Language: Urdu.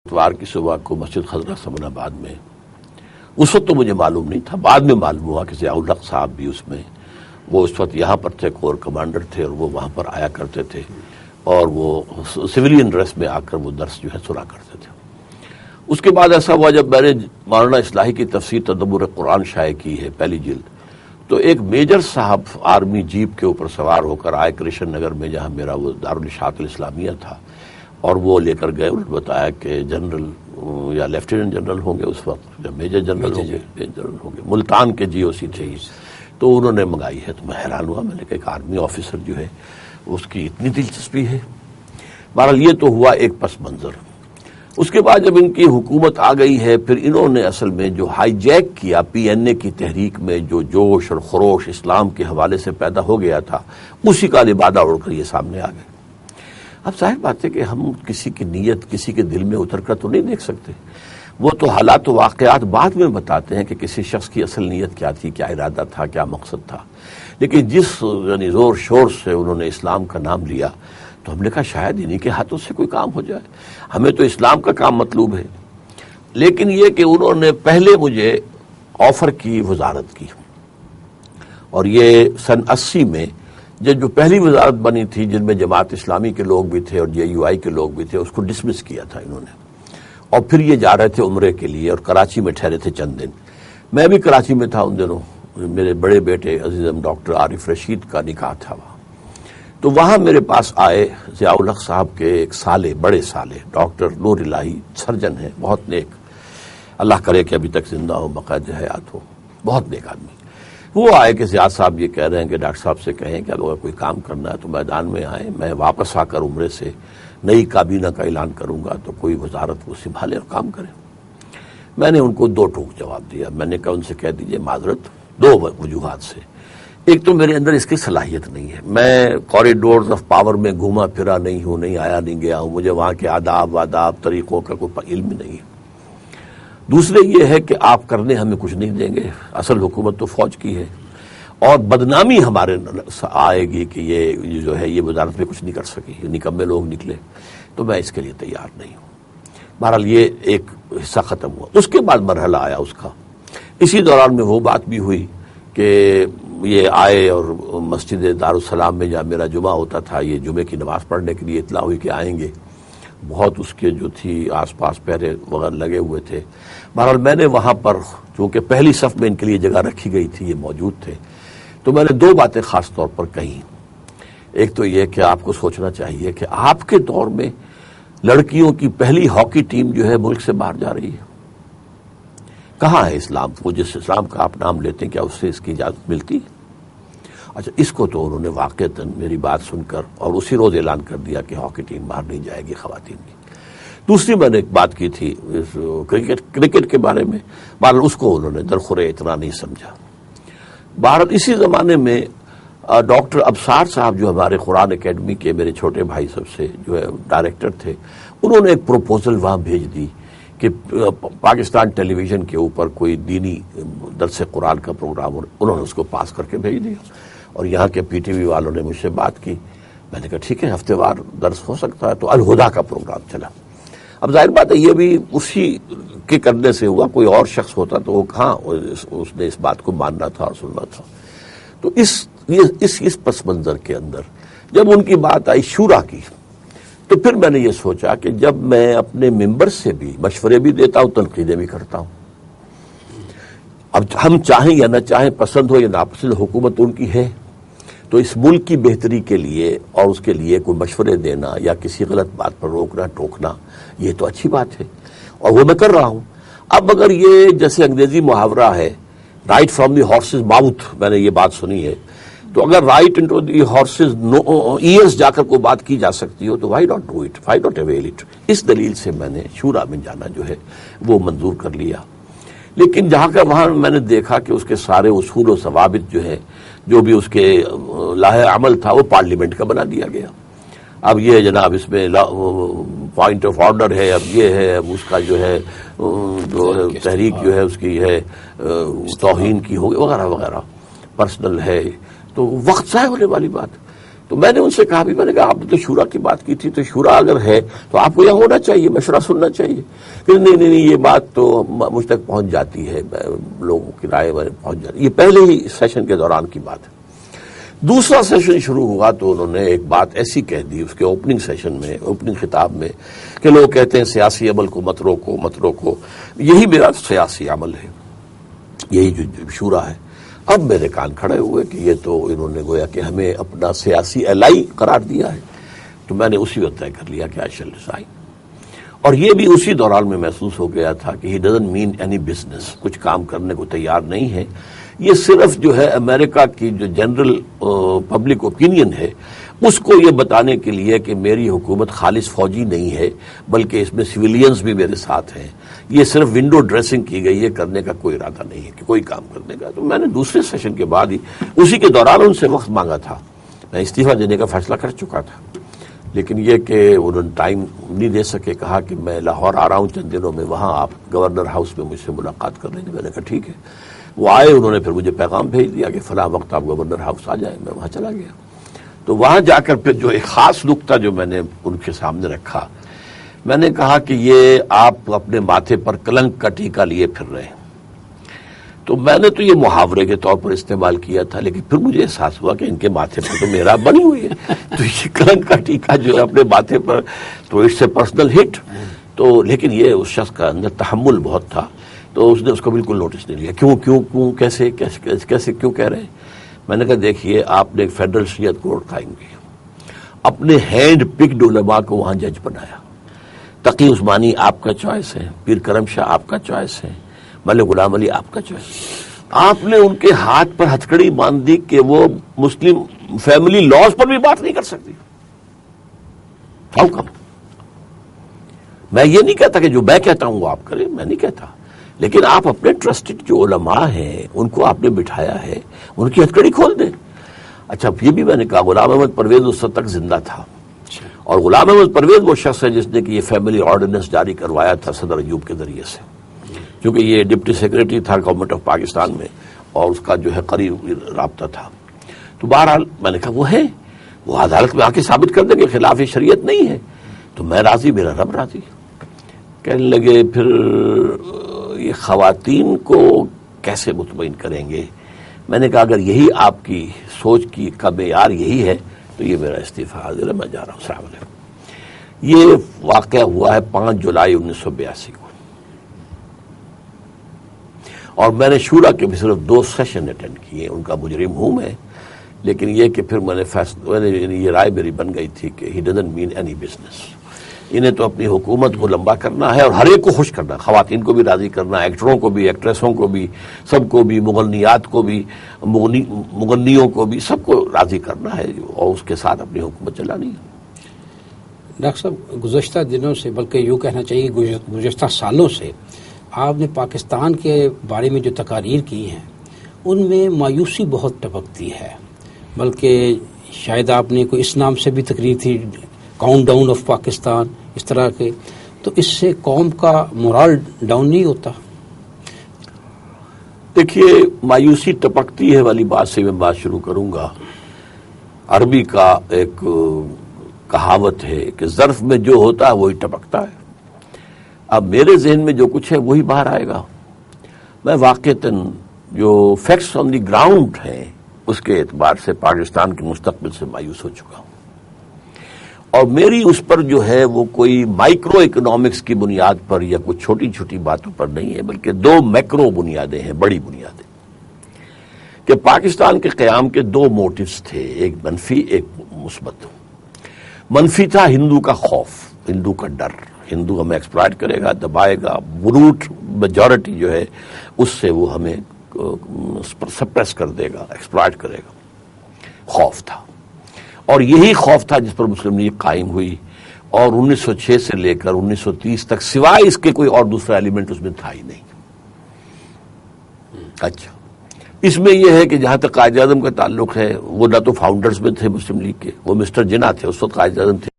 اتوار کی صبح کو مسجد خضرہ سمن آباد میں، اس وقت تو مجھے معلوم نہیں تھا، بعد میں معلوم ہوا کہ ضیاء الحق صاحب بھی اس میں، وہ اس وقت یہاں پر تھے، کور کمانڈر تھے اور وہ وہاں پر آیا کرتے تھے اور وہ سویلین ڈریس میں آ کر وہ درس جو ہے سنا کرتے تھے۔ اس کے بعد ایسا ہوا جب میں نے مولانا اصلاحی کی تفسیر تدبر قرآن شائع کی ہے پہلی جلد، تو ایک میجر صاحب آرمی جیپ کے اوپر سوار ہو کر آئے کرشن نگر میں جہاں میرا وہ دارالاشاعت الاسلامیہ تھا، اور وہ لے کر گئے۔ انہوں نے بتایا کہ جنرل یا لیفٹیننٹ جنرل ہوں گے اس وقت، یا میجر جنرل ہوں گے، ملتان کے جی او سی تھے، تو انہوں نے منگائی ہے۔ تو میں حیران ہوا، میں نے کہا ایک آرمی آفیسر جو ہے اس کی اتنی دلچسپی ہے۔ بہرحال یہ تو ہوا ایک پس منظر۔ اس کے بعد جب ان کی حکومت آ گئی ہے، پھر انہوں نے اصل میں جو ہائی جیک کیا پی این اے کی تحریک میں، جو جوش اور خروش اسلام کے حوالے سے پیدا ہو گیا تھا، اسی کا لبادہ اڑ کر یہ سامنے آ گئے۔ اب ظاہر بات ہے کہ ہم کسی کی نیت کسی کے دل میں اتر کر تو نہیں دیکھ سکتے، وہ تو حالات و واقعات بعد میں بتاتے ہیں کہ کسی شخص کی اصل نیت کیا تھی، کیا ارادہ تھا، کیا مقصد تھا۔ لیکن جس زور شور سے انہوں نے اسلام کا نام لیا، تو ہم نے کہا شاید انہی کے ہاتھوں سے کوئی کام ہو جائے، ہمیں تو اسلام کا کام مطلوب ہے۔ لیکن یہ کہ انہوں نے پہلے مجھے آفر کی وزارت کی، اور یہ سن 80 میں جو پہلی وزارت بنی تھی، جن میں جماعت اسلامی کے لوگ بھی تھے اور جے یو آئی کے لوگ بھی تھے، اس کو ڈسمس کیا تھا انہوں نے، اور پھر یہ جا رہے تھے عمرے کے لیے اور کراچی میں ٹھہرے تھے چند دن۔ میں بھی کراچی میں تھا ان دنوں، میرے بڑے بیٹے عزیزم ڈاکٹر عارف رشید کا نکاح تھا وہاں۔ تو وہاں میرے پاس آئے ضیاء الحق صاحب کے ایک سالے، بڑے سالے ڈاکٹر نور الہی، سرجن ہیں، بہت نیک، اللہ کرے کہ ابھی تک زندہ ہو، بقید حیات ہو، بہت نیک آدمی۔ وہ آئے کہ ضیاء صاحب یہ کہہ رہے ہیں کہ ڈاکٹر صاحب سے کہیں کہ اگر کوئی کام کرنا ہے تو میدان میں آئیں، میں واپس آ کر عمرے سے نئی کابینہ کا اعلان کروں گا، تو کوئی وزارت وہ سنبھالے اور کام کرے۔ میں نے ان کو دو ٹوک جواب دیا۔ میں نے کہا ان سے کہہ دیجئے معذرت، دو وجوہات سے۔ ایک تو میرے اندر اس کی صلاحیت نہیں ہے، میں کوریڈورز آف پاور میں گھوما پھرا نہیں ہوں، نہیں آیا نہیں گیا ہوں، مجھے وہاں کے آداب واداب طریقوں کا کوئی علم نہیں ہے۔ دوسرے یہ ہے کہ آپ کرنے ہمیں کچھ نہیں دیں گے، اصل حکومت تو فوج کی ہے، اور بدنامی ہمارے آئے گی کہ یہ جو ہے یہ وزارت میں کچھ نہیں کر سکی، نکمے لوگ نکلے، تو میں اس کے لیے تیار نہیں ہوں۔ بہرحال یہ ایک حصہ ختم ہوا۔ اس کے بعد مرحلہ آیا اس کا، اسی دوران میں وہ بات بھی ہوئی کہ یہ آئے اور مسجد دارالسلام میں جہاں میرا جمعہ ہوتا تھا، یہ جمعے کی نماز پڑھنے کے لیے اطلاع ہوئی کہ آئیں گے، بہت اس کے جو تھی آس پاس پہرے وغیرہ لگے ہوئے تھے۔ بہرحال میں نے وہاں پر چونکہ پہلی صف میں ان کے لیے جگہ رکھی گئی تھی، یہ موجود تھے، تو میں نے دو باتیں خاص طور پر کہیں۔ ایک تو یہ کہ آپ کو سوچنا چاہیے کہ آپ کے دور میں لڑکیوں کی پہلی ہاکی ٹیم جو ہے ملک سے باہر جا رہی ہے، کہاں ہے اسلام؟ وہ جس اسلام کا آپ نام لیتے ہیں، کیا اس سے اس کی اجازت ملتی ہے؟ اچھا، اس کو تو انہوں نے واقعتاً میری بات سن کر اور اسی روز اعلان کر دیا کہ ہاکی ٹیم باہر نہیں جائے گی خواتین کی۔ دوسری میں نے ایک بات کی تھی کرکٹ کے بارے میں، بہرحال اس کو انہوں نے درخورِ اتنا نہیں سمجھا۔ بہرحال اسی زمانے میں ڈاکٹر ابصار صاحب جو ہمارے قرآن اکیڈمی کے میرے چھوٹے بھائی سب سے جو ہے ڈائریکٹر تھے، انہوں نے ایک پروپوزل وہاں بھیج دی کہ پاکستان ٹیلی ویژن کے اوپر کوئی دینی درس قرآن کا پروگرام، انہوں نے اس کو پاس کر کے بھیج دیا، اور یہاں کے پی ٹی وی والوں نے مجھ سے بات کی۔ میں نے کہا ٹھیک ہے، ہفتے وار درس ہو سکتا ہے، تو الہدا کا پروگرام چلا۔ اب ظاہر بات ہے یہ بھی اسی کے کرنے سے ہوا، کوئی اور شخص ہوتا تو وہ کہاں اس نے اس بات کو ماننا تھا اور سننا تھا۔ تو اس پس منظر کے اندر جب ان کی بات آئی شورا کی، تو پھر میں نے یہ سوچا کہ جب میں اپنے ممبر سے بھی مشورے بھی دیتا ہوں، تنقیدیں بھی کرتا ہوں، اب ہم چاہیں یا نہ چاہیں، پسند ہو یا ناپسند، حکومت ان کی ہے، تو اس ملک کی بہتری کے لیے اور اس کے لیے کوئی مشورے دینا یا کسی غلط بات پر روکنا ٹوکنا، یہ تو اچھی بات ہے، اور وہ میں کر رہا ہوں۔ اب اگر یہ جیسے انگریزی محاورہ ہے right from the horse's mouth, میں نے یہ بات سنی ہے، تو اگر right into the horse's ears جا کر کوئی بات کی جا سکتی ہو تو why not do it, why not avail it. اس دلیل سے میں نے شورا میں جانا جو ہے وہ منظور کر لیا۔ لیکن جہاں کا وہاں میں نے دیکھا کہ اس کے سارے اصول و ضوابط جو ہے، جو بھی اس کے لاہ عمل تھا، وہ پارلیمنٹ کا بنا دیا گیا۔ اب یہ جناب اس میں پوائنٹ آف آرڈر ہے، اب یہ ہے، اب اس کا جو ہے تحریک جو ہے اس کی ہے توہین کی ہوگی وغیرہ وغیرہ، پرسنل ہے، تو وقت ضائع ہونے والی بات۔ تو میں نے ان سے کہا بھی، میں نے کہا آپ نے تو شورا کی بات کی تھی، تو شورا اگر ہے تو آپ کو یہاں ہونا چاہیے، مشورہ سننا چاہیے. کہ نہیں یہ بات تو مجھ تک پہنچ جاتی ہے، لوگوں کی رائے پہنچ جاتی ہے. یہ پہلے ہی سیشن کے دوران کی بات ہے. دوسرا سیشن شروع ہوا تو انہوں نے ایک بات ایسی کہہ دی اس کے اوپننگ سیشن میں، اوپننگ خطاب میں، کہ لوگ کہتے ہیں سیاسی عمل کو مت روکو. یہی میرا سیاسی عمل ہے، یہی جو شورا ہے. اب میرے کان کھڑے ہوئے کہ یہ تو انہوں نے گویا کہ ہمیں اپنا سیاسی الائی قرار دیا ہے. تو میں نے اسی وقت طے کر لیا کہ آئی شیل ریزائن. اور یہ بھی اسی دوران میں محسوس ہو گیا تھا کہ he doesn't mean any business, کچھ کام کرنے کو تیار نہیں ہے. یہ صرف جو ہے امریکہ کی جو جنرل پبلک اوپینین ہے اس کو یہ بتانے کے لیے کہ میری حکومت خالص فوجی نہیں ہے، بلکہ اس میں سویلینز بھی میرے ساتھ ہیں. یہ صرف ونڈو ڈریسنگ کی گئی ہے، کرنے کا کوئی ارادہ نہیں ہے کہ کوئی کام کرنے کا. تو میں نے دوسرے سیشن کے بعد ہی اسی کے دوران ان سے وقت مانگا تھا. میں استعفیٰ دینے کا فیصلہ کر چکا تھا، لیکن یہ کہ انہوں نے ٹائم نہیں دے سکے. کہا کہ میں لاہور آ رہا ہوں چند دنوں میں، وہاں آپ گورنر ہاؤس میں مجھ سے ملاقات کر لیں گے. میں نے کہا ٹھیک ہے. وہ آئے، انہوں نے پھر مجھے پیغام بھیج دیا کہ فلاں وقت آپ گورنر ہاؤس آ جائیں. میں وہاں چلا گیا. تو وہاں جا کر پھر جو ایک خاص نقطہ جو میں نے ان کے سامنے رکھا، میں نے کہا کہ یہ آپ اپنے ماتھے پر کلنک کا ٹیکا لیے پھر رہے ہیں. تو میں نے تو یہ محاورے کے طور پر استعمال کیا تھا، لیکن پھر مجھے احساس ہوا کہ ان کے ماتھے پر تو میرا بنی ہوئی ہے. تو یہ کلنک کا ٹیکا جو ہے اپنے ماتھے پر، تو اٹس اے پرسنل ہٹ. تو لیکن یہ اس شخص کا اندر تحمل بہت تھا، تو اس نے اس کو بالکل نوٹس نہیں لیا. کیوں کیسے کیوں کہہ رہے ہیں؟ میں نے کہا دیکھیے آپ نے ایک فیڈرل شریعت کورٹ قائم کی، اپنے ہینڈ پکڈ علماء کو وہاں جج بنایا. تقی عثمانی آپ کا چوائس ہے، پیر کرم شاہ آپ کا چوائس ہے، ملک غلام علی آپ کا چوائس. آپ نے ان کے ہاتھ پر ہتھکڑی باندھ دی کہ وہ مسلم فیملی لاز پر بھی بات نہیں کر سکتی. How come? میں یہ نہیں کہتا کہ جو میں کہتا ہوں وہ آپ کریں، میں نہیں کہتا، لیکن آپ اپنے ٹرسٹڈ جو علماء ہیں ان کو آپ نے بٹھایا ہے، ان کی ہتھکڑی کھول دیں. اچھا یہ بھی میں نے کہا غلام احمد پرویز اس وقت تک زندہ تھا، اور غلام احمد پرویز وہ شخص ہے جس نے کہ یہ فیملی آرڈیننس جاری کروایا تھا صدر ایوب کے ذریعے سے، کیونکہ یہ ڈپٹی سیکرٹری تھا گورنمنٹ آف پاکستان میں اور اس کا جو ہے قریب رابطہ تھا. تو بہرحال میں نے کہا وہ ہے، وہ عدالت میں آ کے ثابت کر دیں کہ خلاف شریعت نہیں ہے. تو میں راضی، میرا رب راضی. کہنے لگے پھر یہ خواتین کو کیسے مطمئن کریں گے؟ میں نے کہا اگر یہی آپ کی سوچ کا معیار یہی ہے تو یہ میرا استعفیٰ حاضر ہے، میں جا رہا ہوں. السلام علیکم. یہ واقعہ ہوا ہے 5 جولائی 1982 کو، اور میں نے شورا کے بھی صرف 2 سیشن اٹینڈ کیے. ان کا مجرم ہوں میں، لیکن یہ کہ پھر میں نے یہ رائے میری بن گئی تھی کہ he doesn't mean any business. انہیں تو اپنی حکومت کو لمبا کرنا ہے اور ہر ایک کو خوش کرنا، خواتین کو بھی راضی کرنا، ایکٹروں کو بھی، ایکٹریسوں کو بھی، سب کو بھی، مغنیات کو بھی، مغنیوں کو بھی، سب کو راضی کرنا ہے اور اس کے ساتھ اپنی حکومت چلانی ہے. ڈاکٹر صاحب گزشتہ دنوں سے، بلکہ یوں کہنا چاہیے گزشتہ سالوں سے آپ نے پاکستان کے بارے میں جو تقاریر کی ہیں ان میں مایوسی بہت ٹپکتی ہے. بلکہ شاید آپ نے کوئی اس نام سے بھی تقریر تھی، کاؤنٹ ڈاؤن آف پاکستان، اس طرح کے. تو اس سے قوم کا مورال ڈاؤن نہیں ہوتا؟ دیکھیے مایوسی ٹپکتی ہے والی بات سے میں بات شروع کروں گا. عربی کا ایک کہاوت ہے کہ ظرف میں جو ہوتا ہے وہی ٹپکتا ہے. اب میرے ذہن میں جو کچھ ہے وہی باہر آئے گا. میں واقعتاً جو فیکٹس آن دی گراؤنڈ ہیں اس کے اعتبار سے پاکستان کے مستقبل سے مایوس ہو چکا ہوں، اور میری اس پر جو ہے وہ کوئی مائکرو اکنامکس کی بنیاد پر یا کوئی چھوٹی چھوٹی باتوں پر نہیں ہے، بلکہ 2 میکرو بنیادیں ہیں، بڑی بنیادیں. کہ پاکستان کے قیام کے 2 موٹیوز تھے، ایک منفی ایک مثبت. منفی تھا ہندو کا خوف، ہندو کا ڈر، ہندو ہمیں ایکسپلائٹ کرے گا، دبائے گا، بروٹ میجورٹی جو ہے اس سے وہ ہمیں سپریس کر دے گا، ایکسپلائٹ کرے گا. خوف تھا، اور یہی خوف تھا جس پر مسلم لیگ قائم ہوئی، اور 1906 سے لے کر 1930 تک سوائے اس کے کوئی اور دوسرا ایلیمنٹ اس میں تھا ہی نہیں. اچھا اس میں یہ ہے کہ جہاں تک قائد اعظم کا تعلق ہے، وہ نہ تو فاؤنڈرز میں تھے مسلم لیگ کے، وہ مسٹر جناح تھے، اس وقت قائد اعظم تھے.